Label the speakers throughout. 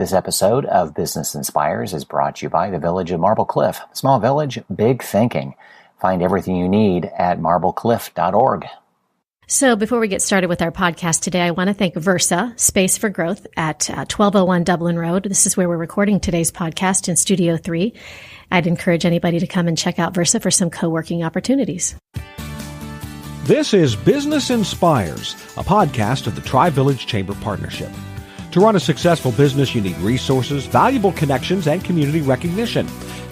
Speaker 1: This episode of Business Inspires is brought to you by the Village of Marble Cliff. Small village, big thinking. Find everything you need at marblecliff.org.
Speaker 2: So before we get started with our podcast today, I want to thank Versa, Space for Growth at 1201 Dublin Road. This is where we're recording today's podcast in Studio 3. I'd encourage anybody to come and check out Versa for some co-working opportunities.
Speaker 3: This is Business Inspires, a podcast of the TriVillage Chamber Partnership. To run a successful business, you need resources, valuable connections, and community recognition.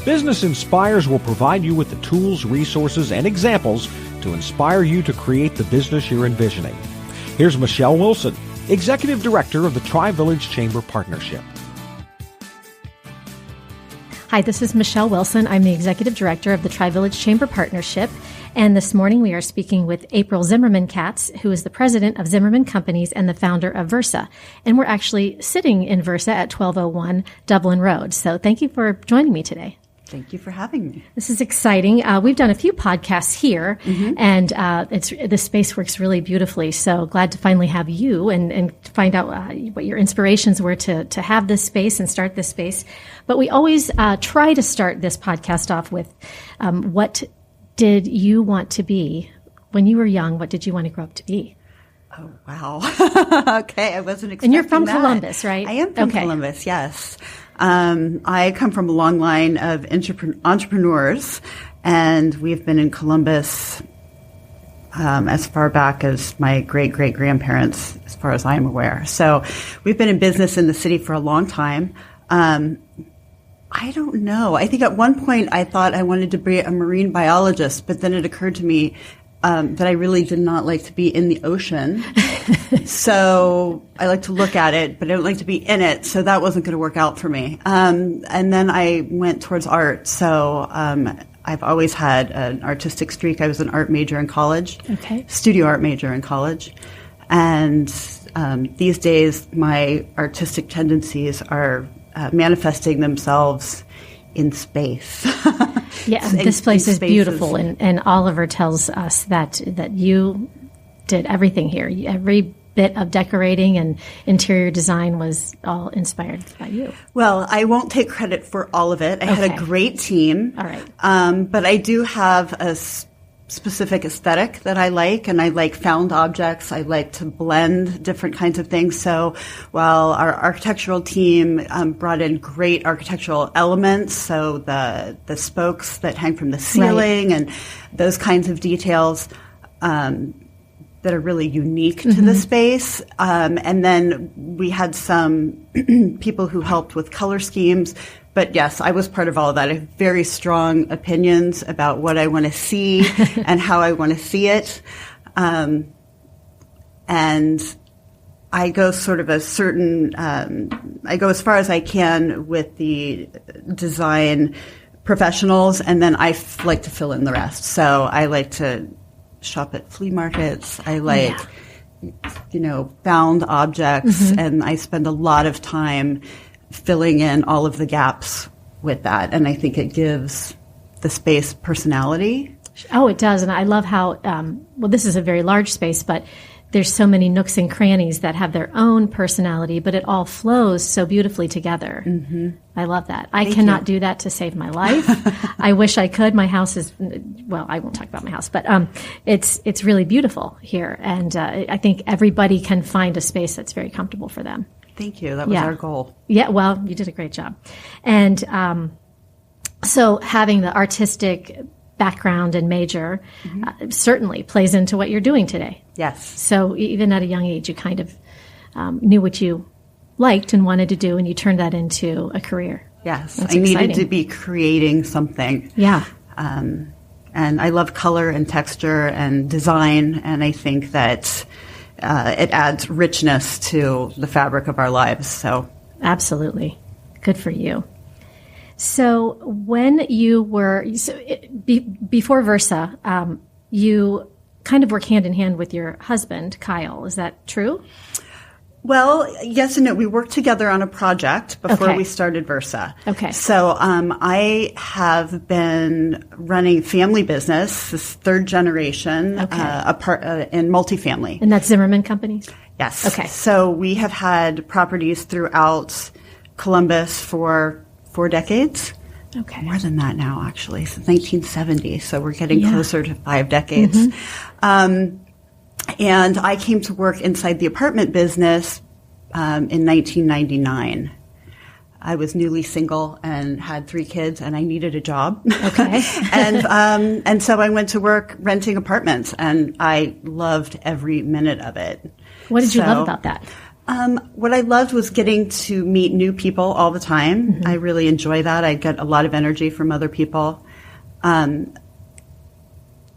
Speaker 3: Business Inspires will provide you with the tools, resources, and examples to inspire you to create the business you're envisioning. Here's Michelle Wilson, Executive Director of the TriVillage Chamber Partnership.
Speaker 2: Hi, this is Michelle Wilson. I'm the Executive Director of the TriVillage Chamber Partnership. And this morning we are speaking with April Zimmerman Katz, who is the president of Zimmerman Companies and the founder of Versa. And we're actually sitting in Versa at 1201 Dublin Road. So thank you for joining me today.
Speaker 4: Thank you for having me.
Speaker 2: This is exciting. We've done a few podcasts here, and the space works really beautifully. So glad to finally have you and find out what your inspirations were to have this space and start this space. But we always try to start this podcast off with what did you want to be when you were young? What did you want to grow up to be?
Speaker 4: Oh, wow. Okay, I wasn't expecting that.
Speaker 2: And you're from Columbus, right?
Speaker 4: I am from Columbus, yes. I come from a long line of entrepreneurs, and we've been in Columbus as far back as my great-great-grandparents, as far as I'm aware. So we've been in business in the city for a long time. I don't know. I think at one point I thought I wanted to be a marine biologist, but then it occurred to me that I really did not like to be in the ocean. So I like to look at it, but I don't like to be in it. So that wasn't going to work out for me. And then I went towards art. So I've always had an artistic streak. I was an art major in college, studio art major in college. And these days my artistic tendencies are manifesting themselves in space.
Speaker 2: Yeah, this place is beautiful, and Oliver tells us that you did everything here. Every bit of decorating and interior design was all inspired by you.
Speaker 4: Well, I won't take credit for all of it. I had a great team.
Speaker 2: All right.
Speaker 4: But I do have a specific aesthetic that I like, and I like found objects. I like to blend different kinds of things. So while our architectural team brought in great architectural elements, so the spokes that hang from the ceiling and those kinds of details that are really unique to the space. And then we had some people who helped with color schemes. But yes, I was part of all of that. I have very strong opinions about what I want to see and how I want to see it. And I go sort of I go as far as I can with the design professionals, and then I like to fill in the rest. So I like to shop at flea markets. I like, found objects, and I spend a lot of time filling in all of the gaps with that. And I think it gives the space personality.
Speaker 2: Oh, it does. And I love how, this is a very large space, but there's so many nooks and crannies that have their own personality, but it all flows so beautifully together. I love that. I cannot do that to save my life. I wish I could. My house is, I won't talk about my house, but it's really beautiful here. And I think everybody can find a space that's very comfortable for them.
Speaker 4: Thank you. That was our goal.
Speaker 2: Yeah, well, you did a great job. And so having the artistic background and major certainly plays into what you're doing today.
Speaker 4: Yes.
Speaker 2: So even at a young age, you kind of knew what you liked and wanted to do, and you turned that into a career.
Speaker 4: Yes.
Speaker 2: That's
Speaker 4: I
Speaker 2: exciting.
Speaker 4: needed to be creating something.
Speaker 2: Yeah.
Speaker 4: And I love color and texture and design, and I think that it adds richness to the fabric of our lives. So
Speaker 2: absolutely. Good for you. So when you were, before Versa, you kind of work hand in hand with your husband, Kyle. Is that true?
Speaker 4: Well, yes and no. We worked together on a project before we started Versa.
Speaker 2: Okay.
Speaker 4: So I have been running family business, this third generation, in multifamily.
Speaker 2: And that's Zimmerman Companies?
Speaker 4: Yes.
Speaker 2: Okay.
Speaker 4: So we have had properties throughout Columbus for 4 decades.
Speaker 2: Okay.
Speaker 4: More than that now, actually, since 1970. So we're getting closer to 5 decades. And I came to work inside the apartment business in 1999. I was newly single and had 3 kids, and I needed a job.
Speaker 2: Okay.
Speaker 4: and so I went to work renting apartments, and I loved every minute of it.
Speaker 2: What did you love about that?
Speaker 4: What I loved was getting to meet new people all the time. I really enjoy that. I get a lot of energy from other people.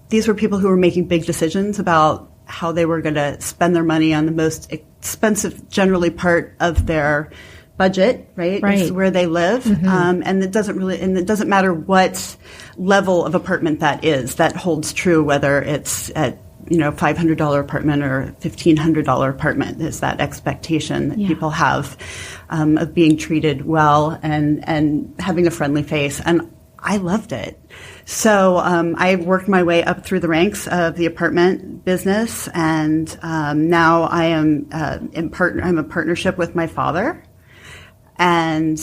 Speaker 4: These were people who were making big decisions about how they were going to spend their money on the most expensive, generally, part of their budget, right? It's where they live. And it doesn't matter what level of apartment that is. That holds true whether it's at $500 apartment or $1,500 apartment. Is that expectation that people have of being treated well and having a friendly face. And I loved it. So I worked my way up through the ranks of the apartment business, and now I am I'm a partnership with my father, and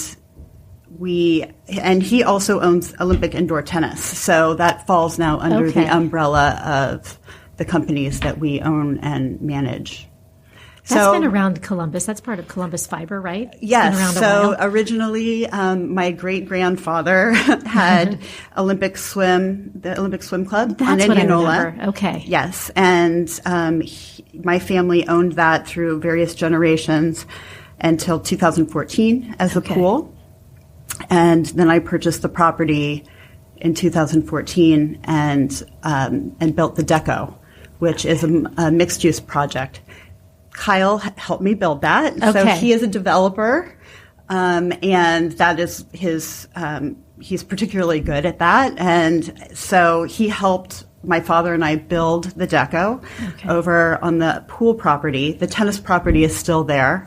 Speaker 4: he also owns Olympic indoor tennis. So that falls now under the umbrella of the companies that we own and manage.
Speaker 2: That's been around Columbus. That's part of Columbus Fiber, right?
Speaker 4: Yes. So originally, my great-grandfather had the Olympic Swim Club on Indianola.
Speaker 2: What I remember. Okay.
Speaker 4: Yes. And my family owned that through various generations until 2014 as a pool. And then I purchased the property in 2014 and built the Deco, which is a mixed-use project. Kyle helped me build that.
Speaker 2: Okay.
Speaker 4: So he is a developer, and that is he's particularly good at that. And so he helped my father and I build the Deco over on the pool property. The tennis property is still there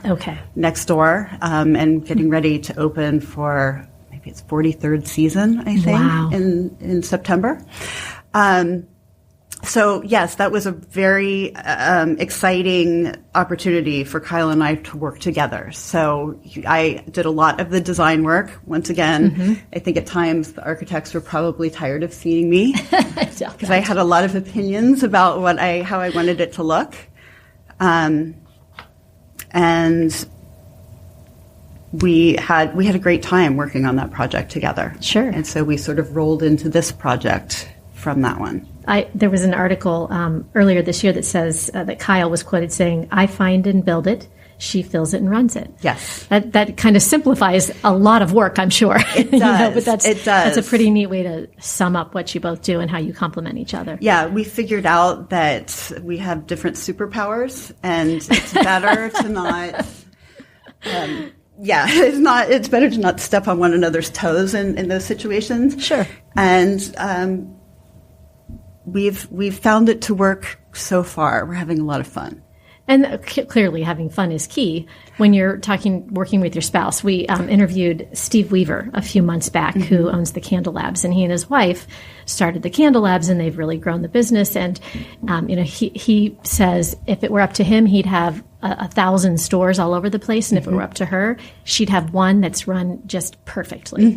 Speaker 4: next door, and getting ready to open for maybe its 43rd season, I think, in September. So, yes, that was a very exciting opportunity for Kyle and I to work together. So I did a lot of the design work. Once again, I think at times the architects were probably tired of seeing me because I had a lot of opinions about how I wanted it to look. And we had a great time working on that project together.
Speaker 2: Sure.
Speaker 4: And so we sort of rolled into this project from that one.
Speaker 2: There was an article earlier this year that says that Kyle was quoted saying, "I find and build it, she fills it and runs it."
Speaker 4: Yes.
Speaker 2: That kind of simplifies a lot of work, I'm sure.
Speaker 4: It does.
Speaker 2: But
Speaker 4: it does.
Speaker 2: That's a pretty neat way to sum up what you both do and how you complement each other.
Speaker 4: Yeah, we figured out that we have different superpowers, and it's better to not... it's better to not step on one another's toes in those situations.
Speaker 2: Sure.
Speaker 4: And we've found it to work so far. We're having a lot of fun.
Speaker 2: And clearly having fun is key when you're working with your spouse. We interviewed Steve Weaver a few months back, who owns the Candle Labs, and he and his wife started the Candle Labs, and they've really grown the business. And, he says if it were up to him, he'd have 1,000 stores all over the place. And if it were up to her, she'd have one that's run just perfectly.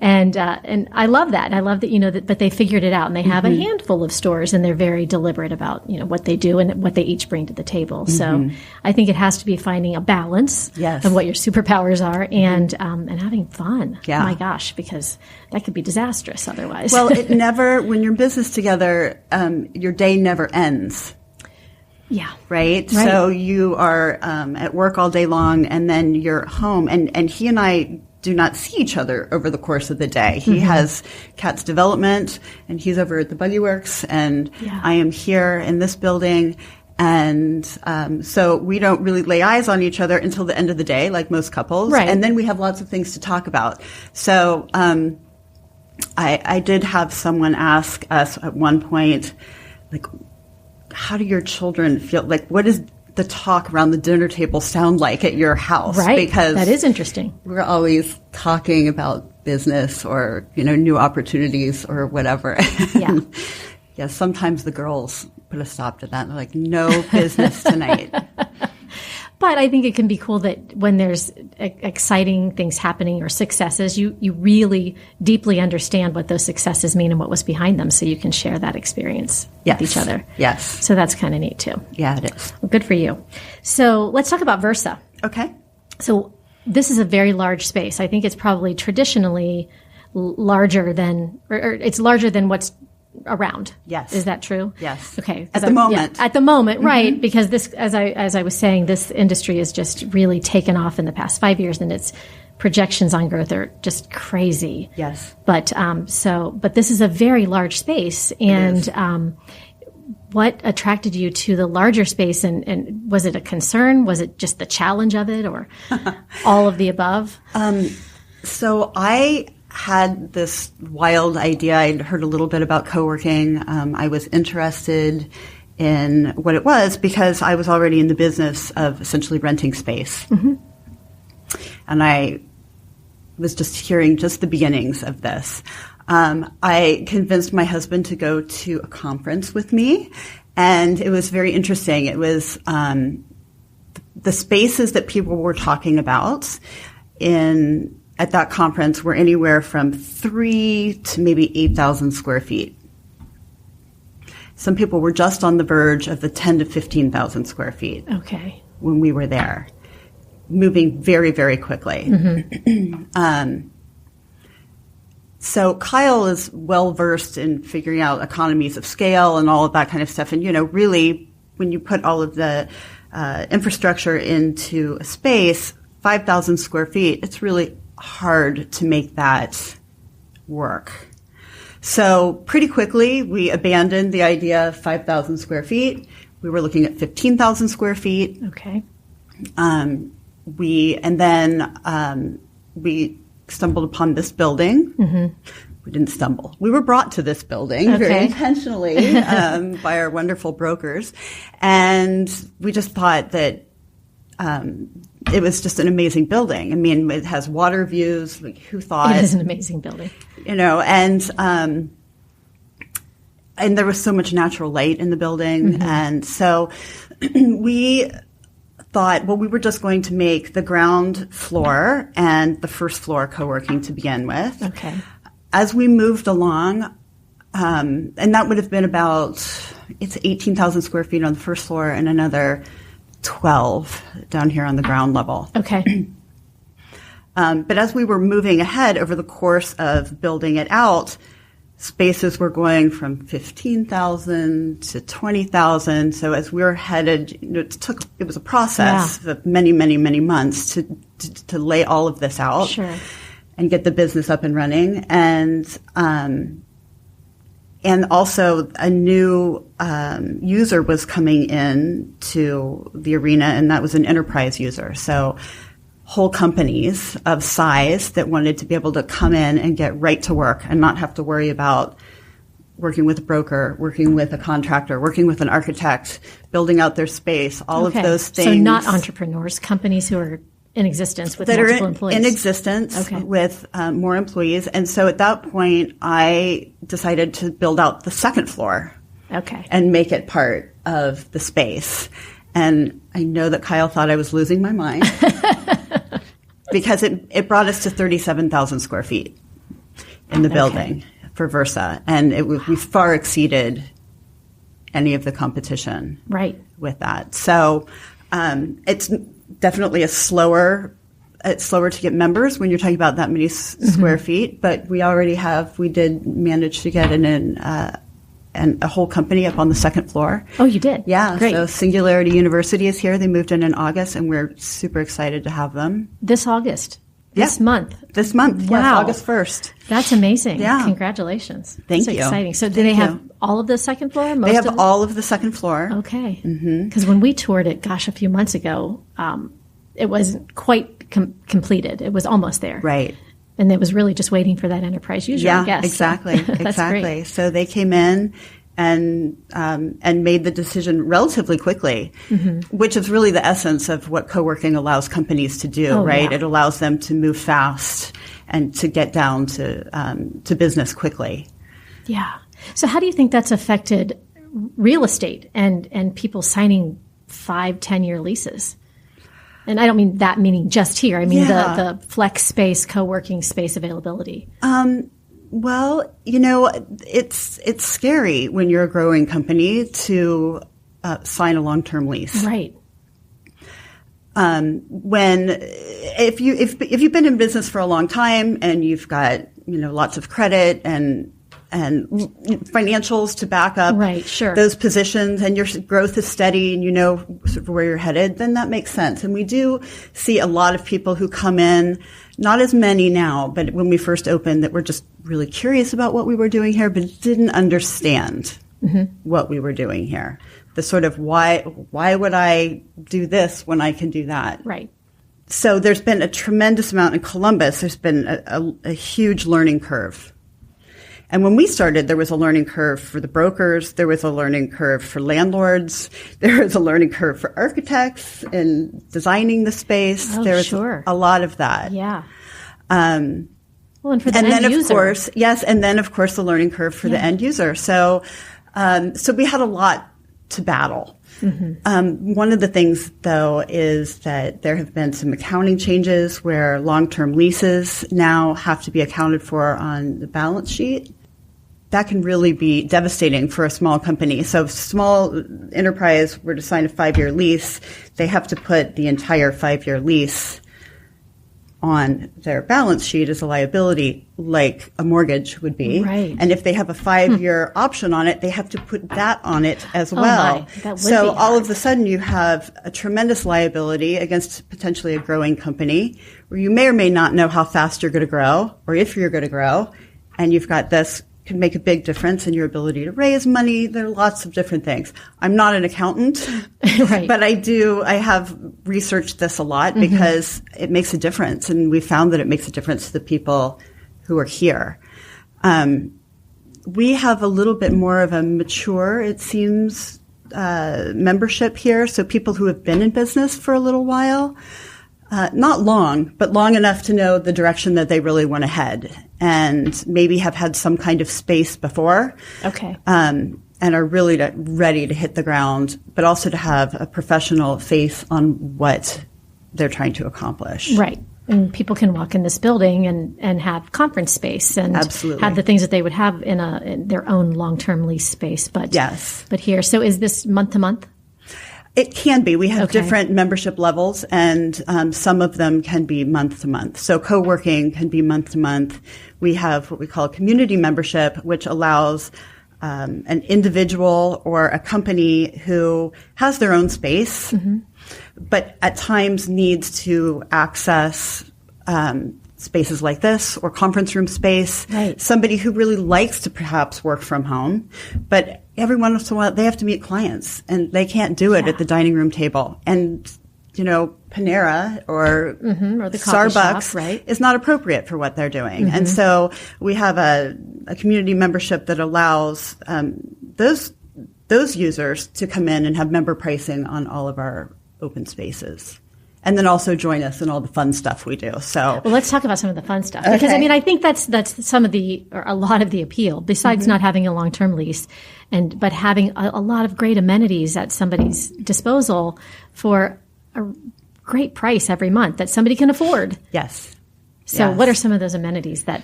Speaker 2: And I love that. I love that, but they figured it out, and they have a handful of stores, and they're very deliberate about, what they do and what they each bring to the table. So I think it has to be finding a balance of what your superpowers are and having fun.
Speaker 4: Yeah.
Speaker 2: My gosh, because that could be disastrous otherwise.
Speaker 4: Well, when you're in business together, your day never ends.
Speaker 2: Yeah.
Speaker 4: Right? So you are at work all day long, and then you're home. And he and I do not see each other over the course of the day. He has Katz Development, and he's over at the Buggy Works, and I am here in this building. And so we don't really lay eyes on each other until the end of the day, like most couples. Right. And then we have lots of things to talk about. So I did have someone ask us at one point, like, how do your children feel? Like, what does the talk around the dinner table sound like at your house?
Speaker 2: Right.
Speaker 4: Because
Speaker 2: that is interesting.
Speaker 4: We're always talking about business or, new opportunities or whatever.
Speaker 2: Yeah.
Speaker 4: Yeah, sometimes the girls put a stop to that. And they're like, no business tonight.
Speaker 2: But I think it can be cool that when there's exciting things happening or successes, you really deeply understand what those successes mean and what was behind them, so you can share that experience with each other.
Speaker 4: Yes.
Speaker 2: So that's kind of neat too.
Speaker 4: Yeah, it is.
Speaker 2: Well, good for you. So let's talk about Versa.
Speaker 4: Okay.
Speaker 2: So this is a very large space. I think it's probably traditionally larger than, or it's larger than what's around.
Speaker 4: Yes.
Speaker 2: Is that true?
Speaker 4: Yes.
Speaker 2: Okay.
Speaker 4: At the moment.
Speaker 2: Yeah, at the moment, right. Because this, as I was saying, this industry has just really taken off in the past 5 years, and its projections on growth are just crazy.
Speaker 4: Yes.
Speaker 2: But, but this is a very large space. And, what attracted you to the larger space, and was it a concern? Was it just the challenge of it, or all of the above?
Speaker 4: So I had this wild idea. I'd heard a little bit about co-working. I was interested in what it was because I was already in the business of essentially renting space. Mm-hmm. And I was just hearing just the beginnings of this. I convinced my husband to go to a conference with me, and it was very interesting. It was the spaces that people were talking about at that conference were anywhere from 3 to maybe 8,000 square feet. Some people were just on the verge of the 10 to 15,000 square feet.
Speaker 2: Okay.
Speaker 4: When we were there, moving very, very quickly. Mm-hmm. So Kyle is well versed in figuring out economies of scale and all of that kind of stuff. And, really, when you put all of the infrastructure into a space, 5,000 square feet, it's really hard to make that work. So pretty quickly, we abandoned the idea of 5,000 square feet. We were looking at 15,000 square feet.
Speaker 2: Okay.
Speaker 4: We stumbled upon this building. Mm-hmm. We didn't stumble. We were brought to this building very intentionally by our wonderful brokers. And we just thought that it was just an amazing building. I mean, it has water views. Like, who thought?
Speaker 2: It is an amazing building.
Speaker 4: And there was so much natural light in the building. Mm-hmm. And so we thought, well, we were just going to make the ground floor and the first floor co-working to begin with.
Speaker 2: Okay.
Speaker 4: As we moved along, and that would have been it's 18,000 square feet on the first floor and another 12 down here on the ground level.
Speaker 2: Okay.
Speaker 4: But as we were moving ahead over the course of building it out, spaces were going from 15,000 to 20,000. So as we were headed, it was a process of many, many, many months to lay all of this out.
Speaker 2: Sure.
Speaker 4: And get the business up and running. And also a new user was coming in to the arena, and that was an enterprise user. So whole companies of size that wanted to be able to come in and get right to work and not have to worry about working with a broker, working with a contractor, working with an architect, building out their space, all of those things.
Speaker 2: So not entrepreneurs, companies who are in existence with multiple employees.
Speaker 4: In existence with more employees. And so at that point, I decided to build out the second floor.
Speaker 2: Okay.
Speaker 4: And make it part of the space. And I know that Kyle thought I was losing my mind because it brought us to 37,000 square feet in the building for Versa. And we far exceeded any of the competition with that. So it's definitely slower to get members when you're talking about that many square feet, but we did manage to get a whole company up on the second floor.
Speaker 2: Oh, you did?
Speaker 4: Yeah.
Speaker 2: Great.
Speaker 4: So Singularity University is here. They moved in August, and we're super excited to have them.
Speaker 2: This August? This month?
Speaker 4: This month,
Speaker 2: wow.
Speaker 4: Yes, August 1st.
Speaker 2: That's amazing.
Speaker 4: Yeah.
Speaker 2: Thank
Speaker 4: Thank
Speaker 2: you.
Speaker 4: you.
Speaker 2: Exciting. So do they have all of the second floor?
Speaker 4: They have all of the second floor.
Speaker 2: Okay. Because when we toured it, a few months ago, it wasn't quite completed. It was almost there.
Speaker 4: Right.
Speaker 2: And it was really just waiting for that enterprise user, I guess.
Speaker 4: Exactly.
Speaker 2: That's
Speaker 4: exactly.
Speaker 2: Great.
Speaker 4: So they came in and made the decision relatively quickly, which is really the essence of what co-working allows companies to do, right? Yeah. It allows them to move fast and to get down to business quickly.
Speaker 2: Yeah. So how do you think that's affected real estate and people signing 5-10 year leases? And I don't mean that meaning just here. I mean the flex space, co-working space availability.
Speaker 4: Well, it's scary when you're a growing company to sign a long-term lease.
Speaker 2: Right.
Speaker 4: If you've been in business for a long time and you've got lots of credit and financials to back up those positions, and your growth is steady and sort of where you're headed, then that makes sense. And we do see a lot of people who come in, not as many now, but when we first opened, that were just really curious about what we were doing here, but didn't understand what we were doing here. The sort of why would I do this when I can do that?
Speaker 2: Right.
Speaker 4: So there's been a tremendous amount in Columbus. There's been a huge learning curve. And when we started, there was a learning curve for the brokers. There was a learning curve for landlords. There was a learning curve for architects in designing the space.
Speaker 2: Oh,
Speaker 4: there was
Speaker 2: sure.
Speaker 4: a lot of that.
Speaker 2: Yeah. And for the end
Speaker 4: then,
Speaker 2: user.
Speaker 4: Of course, yes. And then, of course, the learning curve for the end user. So we had a lot to battle. One of the things, though, is that there have been some accounting changes where long-term leases now have to be accounted for on the balance sheet. That can really be devastating for a small company. So if a small enterprise were to sign a 5-year lease, they have to put the entire 5-year lease on their balance sheet as a liability, like a mortgage would be.
Speaker 2: Right.
Speaker 4: And if they have a 5-year option on it, they have to put that on it as well. So all of a sudden you have a tremendous liability against potentially a growing company where you may or may not know how fast you're going to grow or if you're going to grow. And you've got this can make a big difference in your ability to raise money. There are lots of different things. I'm not an accountant, but I have researched this a lot because it makes a difference. And we found that it makes a difference to the people who are here. We have a little bit more of a mature, it seems, membership here. So people who have been in business for a little while, not long, but long enough to know the direction that they really want to head, and maybe have had some kind of space before.
Speaker 2: Okay.
Speaker 4: And are really ready to hit the ground, but also to have a professional face on what they're trying to accomplish.
Speaker 2: Right. And people can walk in this building and have conference space and
Speaker 4: Absolutely.
Speaker 2: have the things that they would have in their own long-term lease space. But
Speaker 4: yes.
Speaker 2: But here, so is this month to month?
Speaker 4: It can be. We have different membership levels, and some of them can be month to month. So co-working can be month to month. We have what we call a community membership, which allows an individual or a company who has their own space, but at times needs to access spaces like this or conference room space.
Speaker 2: Right.
Speaker 4: Somebody who really likes to perhaps work from home, but every once in a while they have to meet clients and they can't do it at the dining room table. And, Panera or
Speaker 2: the
Speaker 4: Starbucks
Speaker 2: shop,
Speaker 4: is not appropriate for what they're doing. And so we have a community membership that allows those users to come in and have member pricing on all of our open spaces. And then also join us in all the fun stuff we do. So,
Speaker 2: well, let's talk about some of the fun stuff because I think that's some of or a lot of the appeal. Besides not having a long-term lease, but having a lot of great amenities at somebody's disposal for a great price every month that somebody can afford.
Speaker 4: Yes.
Speaker 2: So, what are some of those amenities that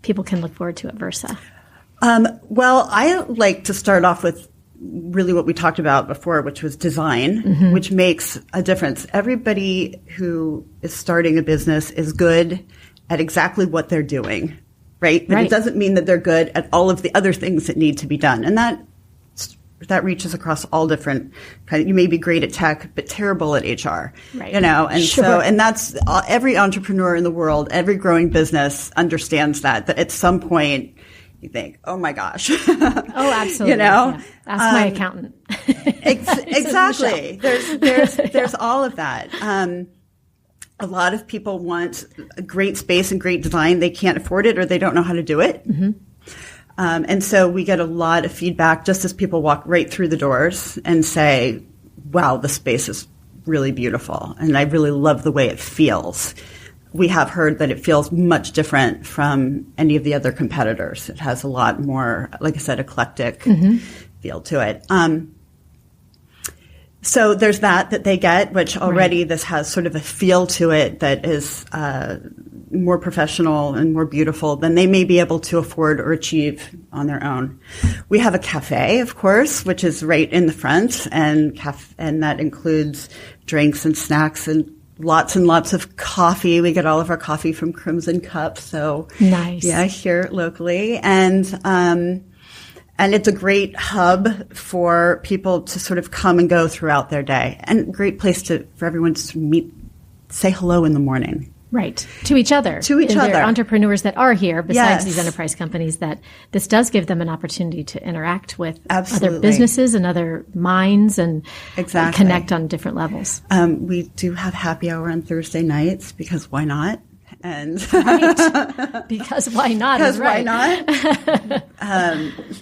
Speaker 2: people can look forward to at Versa?
Speaker 4: Well, I like to start off with really what we talked about before, which was design, which makes a difference. Everybody who is starting a business is good at exactly what they're doing, right? But it doesn't mean that they're good at all of the other things that need to be done. And that reaches across all different kinds. You may be great at tech, but terrible at HR, and and that's every entrepreneur in the world, every growing business understands that at some point, you think, oh my gosh.
Speaker 2: Oh, absolutely. Ask my accountant.
Speaker 4: Exactly. There's all of that. A lot of people want a great space and great design. They can't afford it or they don't know how to do it. And so we get a lot of feedback just as people walk right through the doors and say, wow, the space is really beautiful. And I really love the way it feels. We have heard that it feels much different from any of the other competitors. It has a lot more, like I said, eclectic feel to it. So there's that they get, which already this has sort of a feel to it that is more professional and more beautiful than they may be able to afford or achieve on their own. We have a cafe, of course, which is right in the front, and that includes drinks and snacks and lots of coffee. We get all of our coffee from Crimson Cup, so
Speaker 2: nice.
Speaker 4: Yeah, here locally, and it's a great hub for people to sort of come and go throughout their day, and a great place for everyone to meet, say hello in the morning.
Speaker 2: Right. To each other. There are entrepreneurs that are here besides these enterprise companies that this does give them an opportunity to interact with other businesses and other minds and connect on different levels.
Speaker 4: We do have happy hour on Thursday nights because why not? And
Speaker 2: because why not?
Speaker 4: Because why not?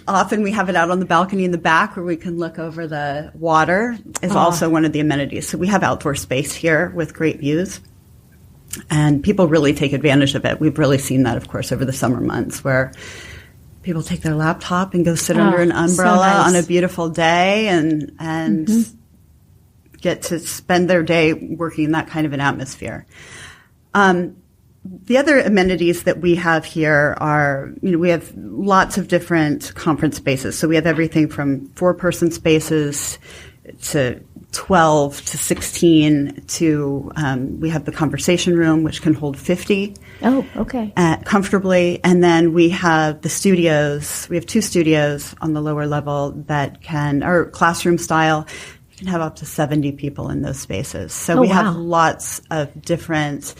Speaker 4: Often we have it out on the balcony in the back where we can look over the water is also one of the amenities. So we have outdoor space here with great views. And people really take advantage of it. We've really seen that, of course, over the summer months where people take their laptop and go sit under an umbrella on a beautiful day and get to spend their day working in that kind of an atmosphere. The other amenities that we have here are, we have lots of different conference spaces. So we have everything from 4-person spaces to 12 to 16 to, we have the conversation room, which can hold 50.
Speaker 2: Oh, okay.
Speaker 4: Comfortably. And then we have the studios. We have 2 studios on the lower level that are classroom style. You can have up to 70 people in those spaces. So we have lots of different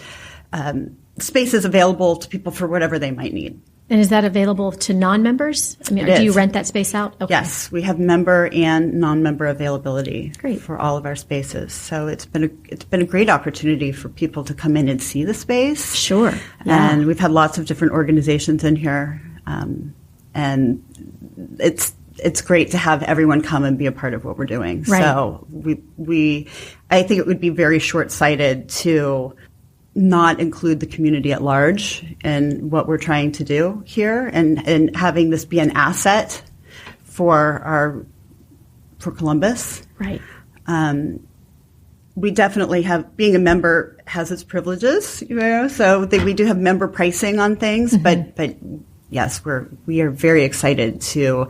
Speaker 4: spaces available to people for whatever they might need.
Speaker 2: And is that available to non-members? I mean, do you rent that space out? Okay.
Speaker 4: Yes, we have member and non-member availability for all of our spaces. So it's been a great opportunity for people to come in and see the space.
Speaker 2: Sure. Yeah.
Speaker 4: And we've had lots of different organizations in here, and it's great to have everyone come and be a part of what we're doing.
Speaker 2: Right.
Speaker 4: So I think it would be very short-sighted to not include the community at large in what we're trying to do here, and having this be an asset for Columbus.
Speaker 2: Right.
Speaker 4: We definitely have, being a member has its privileges, so we do have member pricing on things, but yes, we are very excited to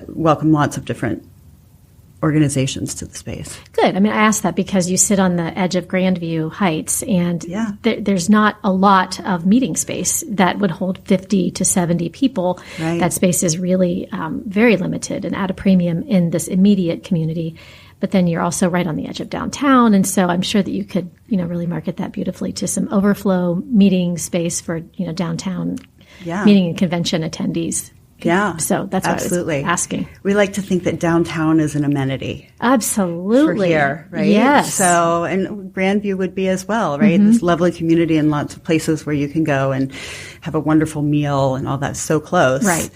Speaker 4: welcome lots of different organizations to the space.
Speaker 2: Good. I mean, I asked that because you sit on the edge of Grandview Heights, and there's not a lot of meeting space that would hold 50 to 70 people.
Speaker 4: Right.
Speaker 2: That space is really very limited and at a premium in this immediate community. But then you're also right on the edge of downtown, and so I'm sure that you could, really market that beautifully to some overflow meeting space for, downtown meeting and convention attendees.
Speaker 4: Yeah.
Speaker 2: So that's what I was asking.
Speaker 4: We like to think that downtown is an amenity.
Speaker 2: Absolutely.
Speaker 4: For here, right?
Speaker 2: Yes.
Speaker 4: So, and Grandview would be as well, right? This lovely community and lots of places where you can go and have a wonderful meal and all that so close.
Speaker 2: Right.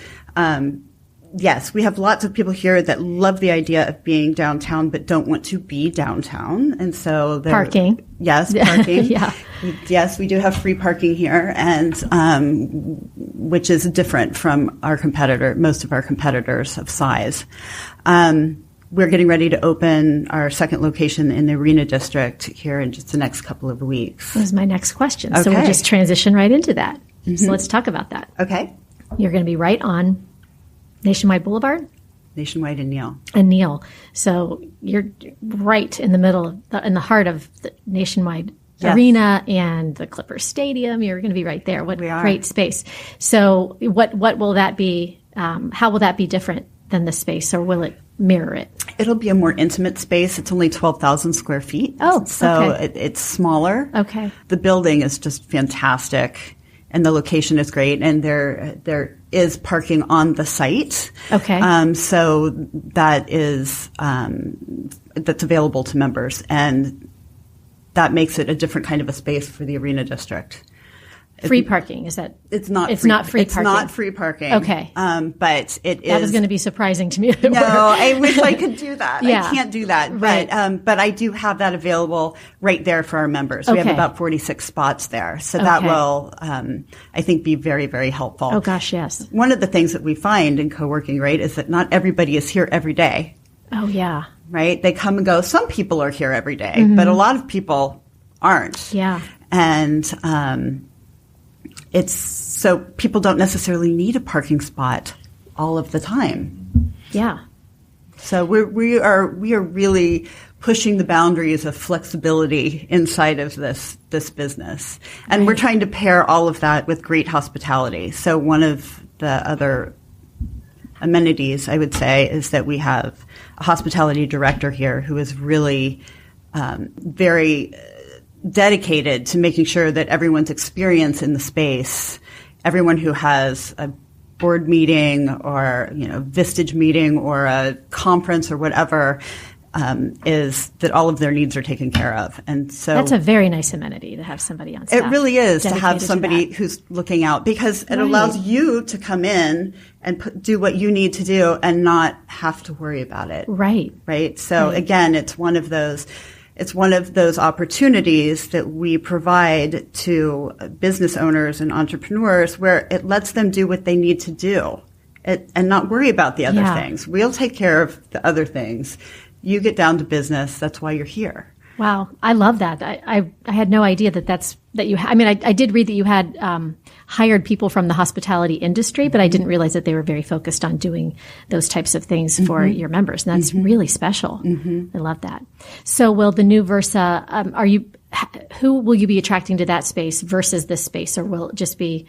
Speaker 4: Yes, we have lots of people here that love the idea of being downtown but don't want to be downtown. And so
Speaker 2: parking.
Speaker 4: Yes, parking.
Speaker 2: Yeah.
Speaker 4: Yes, we do have free parking here, and which is different from most of our competitors of size. We're getting ready to open our second location in the Arena District here in just the next couple of weeks.
Speaker 2: That was my next question.
Speaker 4: Okay.
Speaker 2: So we'll just transition right into that. So let's talk about that.
Speaker 4: Okay.
Speaker 2: You're going to be right on Nationwide Boulevard?
Speaker 4: Nationwide and Neal.
Speaker 2: And Neal. So you're right in the middle, in the heart of the Nationwide Arena and the Clippers Stadium. You're going to be right there. What great space. So what will that be? How will that be different than the space, or will it mirror it?
Speaker 4: It'll be a more intimate space. It's only 12,000 square feet.
Speaker 2: Oh,
Speaker 4: so
Speaker 2: okay.
Speaker 4: It's smaller.
Speaker 2: Okay.
Speaker 4: The building is just fantastic, and the location is great, and there is parking on the site.
Speaker 2: Okay.
Speaker 4: So that is that's available to members, and that makes it a different kind of a space for the Arena District.
Speaker 2: Free parking, is that?
Speaker 4: It's not.
Speaker 2: It's
Speaker 4: free,
Speaker 2: not free
Speaker 4: it's
Speaker 2: parking.
Speaker 4: It's not free parking.
Speaker 2: Okay.
Speaker 4: But it is.
Speaker 2: That was going to be surprising to me.
Speaker 4: No, I wish I could do that.
Speaker 2: Yeah.
Speaker 4: I can't do that.
Speaker 2: Right.
Speaker 4: But I do have that available right there for our members. We have about 46 spots there. So that will, I think, be very, very helpful.
Speaker 2: Oh, gosh, yes.
Speaker 4: One of the things that we find in co-working, right, is that not everybody is here every day.
Speaker 2: Oh, yeah.
Speaker 4: right? They come and go. Some people are here every day, but a lot of people aren't.
Speaker 2: Yeah.
Speaker 4: And it's so people don't necessarily need a parking spot all of the time.
Speaker 2: Yeah.
Speaker 4: So we are really pushing the boundaries of flexibility inside of this business. And we're trying to pair all of that with great hospitality. So one of the other amenities, I would say, is that we have a hospitality director here who is really very dedicated to making sure that everyone's experience in the space, everyone who has a board meeting or, Vistage meeting or a conference or whatever, is that all of their needs are taken care of. And so
Speaker 2: that's a very nice amenity to have somebody on staff.
Speaker 4: It really is to have somebody who's looking out, because it allows you to come in and do what you need to do and not have to worry about it.
Speaker 2: Right.
Speaker 4: Right. So again, it's one of those opportunities that we provide to business owners and entrepreneurs where it lets them do what they need to do and not worry about the other things. We'll take care of the other things. You get down to business. That's why you're here.
Speaker 2: Wow. I love that. I had no idea that you I mean, I did read that you had hired people from the hospitality industry, but I didn't realize that they were very focused on doing those types of things for your members. And that's really special. I love that. So will the new Versa, who will you be attracting to that space versus this space, or will it just be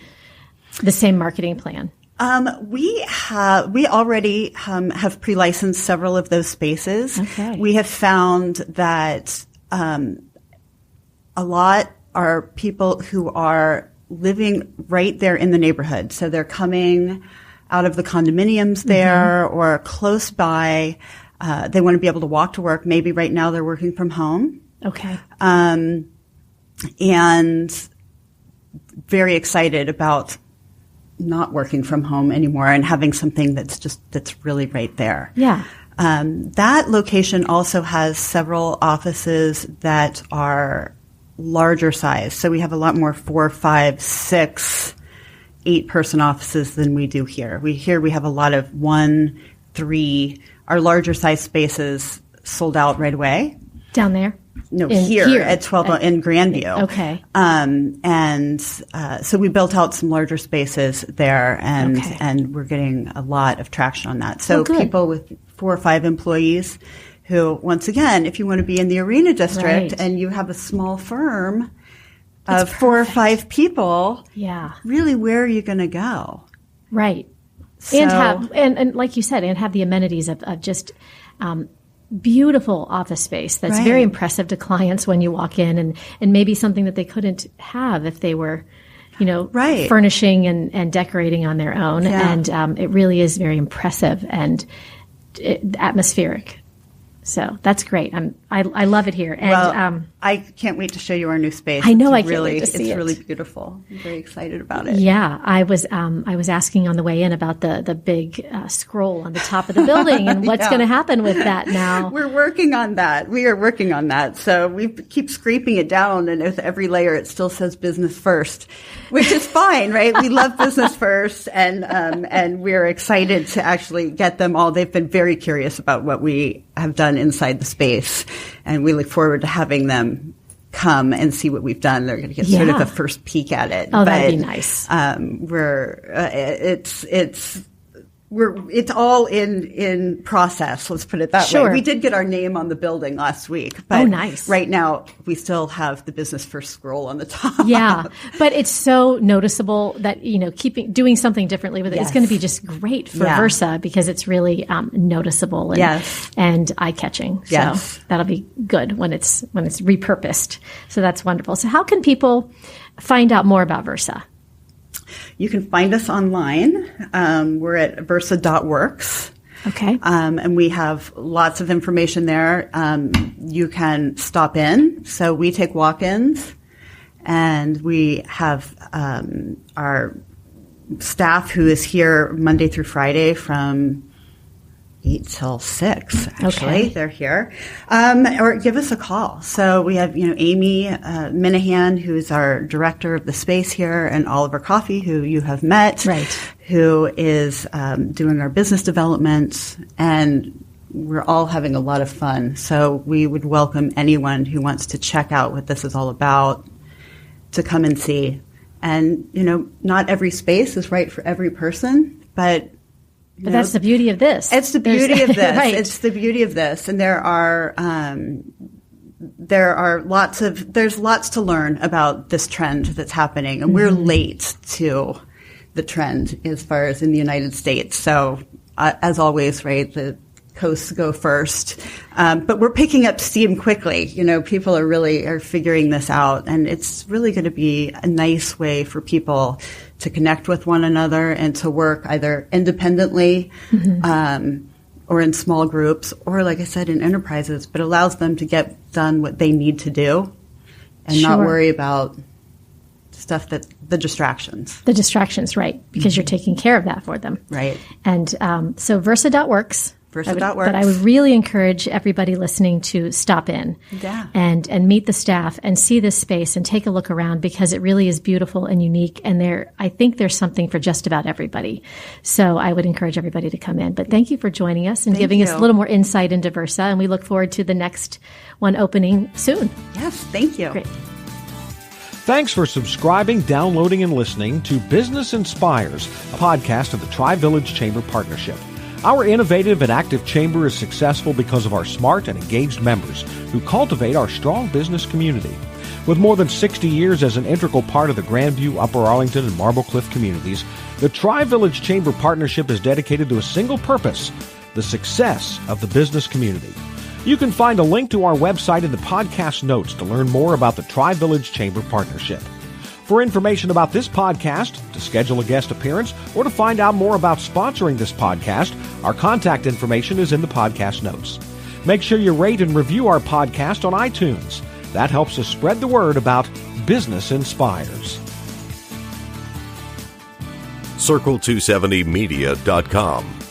Speaker 2: the same marketing plan?
Speaker 4: We already have pre-licensed several of those spaces.
Speaker 2: Okay.
Speaker 4: We have found that a lot are people who are living right there in the neighborhood. So they're coming out of the condominiums there or close by. They want to be able to walk to work. Maybe right now they're working from home.
Speaker 2: Okay.
Speaker 4: And very excited about not working from home anymore and having something that's really right there.
Speaker 2: Yeah.
Speaker 4: That location also has several offices that are larger size. So we have a lot more 4, 5, 6, 8-person offices than we do here. We have a lot of 1, 3. Our larger size spaces sold out right away.
Speaker 2: Down there?
Speaker 4: No, here at 12 in Grandview.
Speaker 2: Okay.
Speaker 4: So we built out some larger spaces there, and we're getting a lot of traction on that. So people with 4 or 5 employees who, once again, if you want to be in the Arena District and you have a small firm of 4 or 5 people, really, where are you going to go?
Speaker 2: Right. So, and like you said, and have the amenities of just beautiful office space that's very impressive to clients when you walk in, and maybe something that they couldn't have if they were, furnishing and decorating on their own. Yeah. And it really is very impressive and atmospheric. So that's great. I love it here. And
Speaker 4: I can't wait to show you our new space.
Speaker 2: I know. I can't wait to see it.
Speaker 4: It's really beautiful. I'm very excited about it.
Speaker 2: Yeah, I was asking on the way in about the big scroll on the top of the building and what's going to happen with that now.
Speaker 4: We're working on that. We are working on that. So we keep scraping it down, and with every layer, it still says business first, which is fine, right? We love business first, and we're excited to actually get them all. They've been very curious about what we have done inside the space, and we look forward to having them come and see what we've done. They're going to get sort of a first peek at it.
Speaker 2: Oh, that'd be nice. It's
Speaker 4: all in process. Let's put it that way. We did get our name on the building last week, but
Speaker 2: nice.
Speaker 4: Right now we still have the business first scroll on the top.
Speaker 2: Yeah, but it's so noticeable that doing something differently with it is going to be just great for Versa, because it's really noticeable and eye catching.
Speaker 4: Yes.
Speaker 2: So that'll be good when it's repurposed. So that's wonderful. So how can people find out more about Versa?
Speaker 4: You can find us online. We're at versa.works.
Speaker 2: Okay.
Speaker 4: And we have lots of information there. You can stop in. So we take walk-ins, and we have our staff who is here Monday through Friday from 8 till 6, actually.
Speaker 2: Okay.
Speaker 4: They're here. Or give us a call. So we have, Amy Minahan, who's our director of the space here, and Oliver Coffey, who you have met,
Speaker 2: right,
Speaker 4: who is doing our business development. And we're all having a lot of fun. So we would welcome anyone who wants to check out what this is all about to come and see. And, not every space is right for every person, but
Speaker 2: that's the beauty of this.
Speaker 4: It's the beauty of this.
Speaker 2: Right.
Speaker 4: It's the beauty of this. And there's lots to learn about this trend that's happening. And we're late to the trend as far as in the United States. So as always, right, the coasts go first. But we're picking up steam quickly. People are figuring this out, and it's really going to be a nice way for people to connect with one another and to work either independently, or in small groups, or like I said, in enterprises, but allows them to get done what they need to do and not worry about stuff the distractions.
Speaker 2: The distractions, right, because you're taking care of that for them.
Speaker 4: Right.
Speaker 2: And so Versa.works.
Speaker 4: Versa.works.
Speaker 2: But I would really encourage everybody listening to stop in and meet the staff and see this space and take a look around, because it really is beautiful and unique. And I think there's something for just about everybody. So I would encourage everybody to come in. But thank you for joining us and giving us a little more insight into Versa. And we look forward to the next one opening soon.
Speaker 4: Yes, thank you.
Speaker 2: Great.
Speaker 3: Thanks for subscribing, downloading, and listening to Business Inspires, a podcast of the TriVillage Chamber Partnership. Our innovative and active chamber is successful because of our smart and engaged members who cultivate our strong business community. With more than 60 years as an integral part of the Grandview, Upper Arlington, and Marble Cliff communities, the TriVillage Chamber Partnership is dedicated to a single purpose: the success of the business community. You can find a link to our website in the podcast notes to learn more about the TriVillage Chamber Partnership. For information about this podcast, to schedule a guest appearance, or to find out more about sponsoring this podcast, our contact information is in the podcast notes. Make sure you rate and review our podcast on iTunes. That helps us spread the word about Business Inspires.
Speaker 5: Circle270media.com